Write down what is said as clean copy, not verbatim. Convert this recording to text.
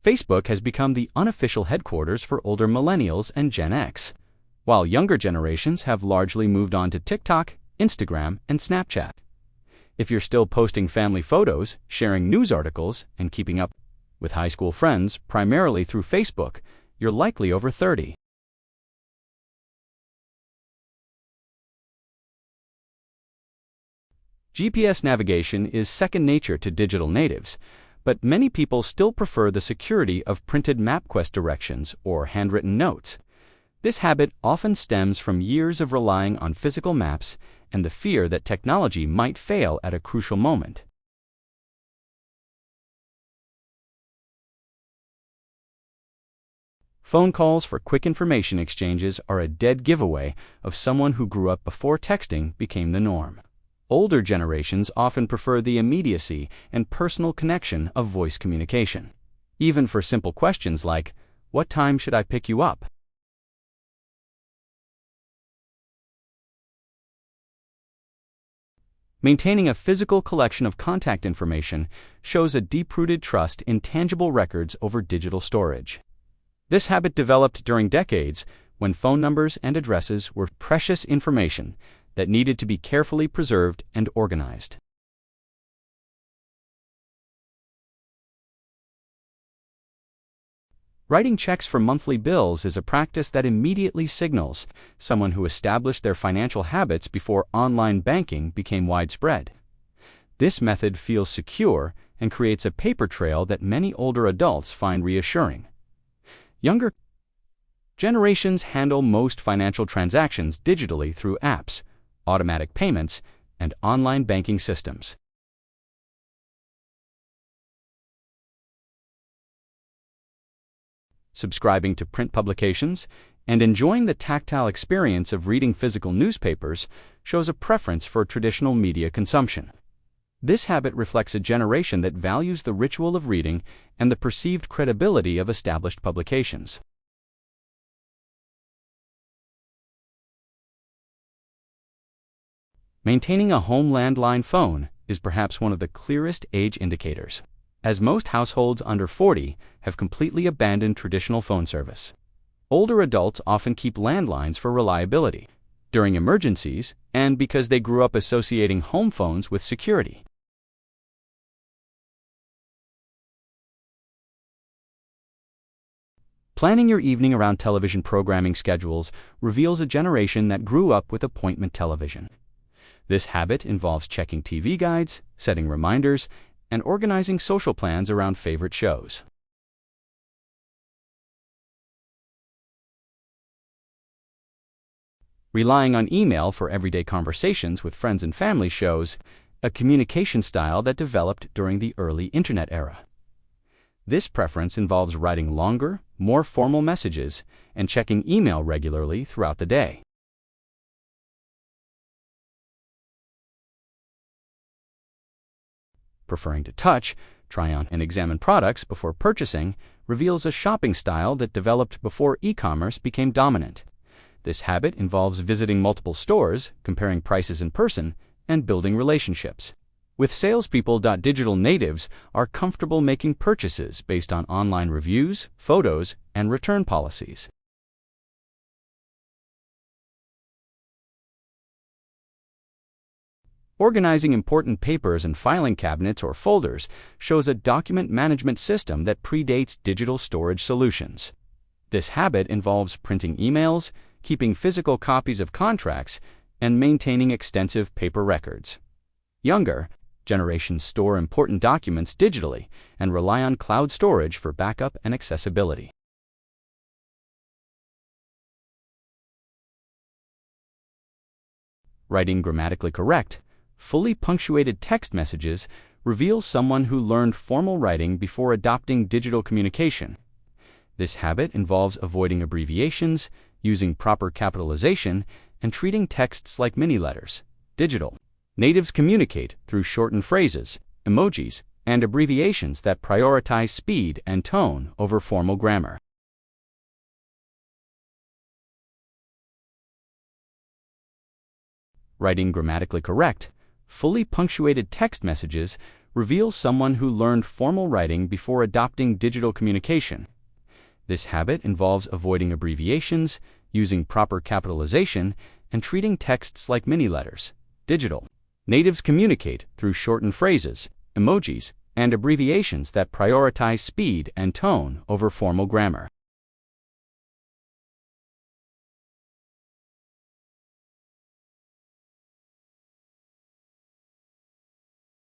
Facebook has become the unofficial headquarters for older millennials and Gen X, while younger generations have largely moved on to TikTok, Instagram, and Snapchat. If you're still posting family photos, sharing news articles, and keeping up with high school friends primarily through Facebook, you're likely over 30. GPS navigation is second nature to digital natives, but many people still prefer the security of printed MapQuest directions or handwritten notes. This habit often stems from years of relying on physical maps and the fear that technology might fail at a crucial moment. Phone calls for quick information exchanges are a dead giveaway of someone who grew up before texting became the norm. Older generations often prefer the immediacy and personal connection of voice communication, even for simple questions like, "What time should I pick you up?" Maintaining a physical collection of contact information shows a deep-rooted trust in tangible records over digital storage. This habit developed during decades when phone numbers and addresses were precious information that needed to be carefully preserved and organized. Writing checks for monthly bills is a practice that immediately signals someone who established their financial habits before online banking became widespread. This method feels secure and creates a paper trail that many older adults find reassuring. Younger generations handle most financial transactions digitally through apps, automatic payments, and online banking systems. Subscribing to print publications and enjoying the tactile experience of reading physical newspapers shows a preference for traditional media consumption. This habit reflects a generation that values the ritual of reading and the perceived credibility of established publications. Maintaining a home landline phone is perhaps one of the clearest age indicators, as most households under 40 have completely abandoned traditional phone service. Older adults often keep landlines for reliability, during emergencies, and because they grew up associating home phones with security. Planning your evening around television programming schedules reveals a generation that grew up with appointment television. This habit involves checking TV guides, setting reminders, and organizing social plans around favorite shows. Relying on email for everyday conversations with friends and family shows a communication style that developed during the early Internet era. This preference involves writing longer, more formal messages and checking email regularly throughout the day. Preferring to touch, try on, and examine products before purchasing reveals a shopping style that developed before e-commerce became dominant. This habit involves visiting multiple stores, comparing prices in person, and building relationships. With salespeople, digital natives are comfortable making purchases based on online reviews, photos, and return policies. Organizing important papers in filing cabinets or folders shows a document management system that predates digital storage solutions. This habit involves printing emails, keeping physical copies of contracts, and maintaining extensive paper records. Younger generations store important documents digitally and rely on cloud storage for backup and accessibility. Writing grammatically correct, fully punctuated text messages reveal someone who learned formal writing before adopting digital communication. This habit involves avoiding abbreviations, using proper capitalization, and treating texts like mini-letters. Digital natives communicate through shortened phrases, emojis, and abbreviations that prioritize speed and tone over formal grammar. Writing grammatically correct, fully punctuated text messages reveals someone who learned formal writing before adopting digital communication. This habit involves avoiding abbreviations, using proper capitalization, and treating texts like mini-letters. Digital natives communicate through shortened phrases, emojis, and abbreviations that prioritize speed and tone over formal grammar.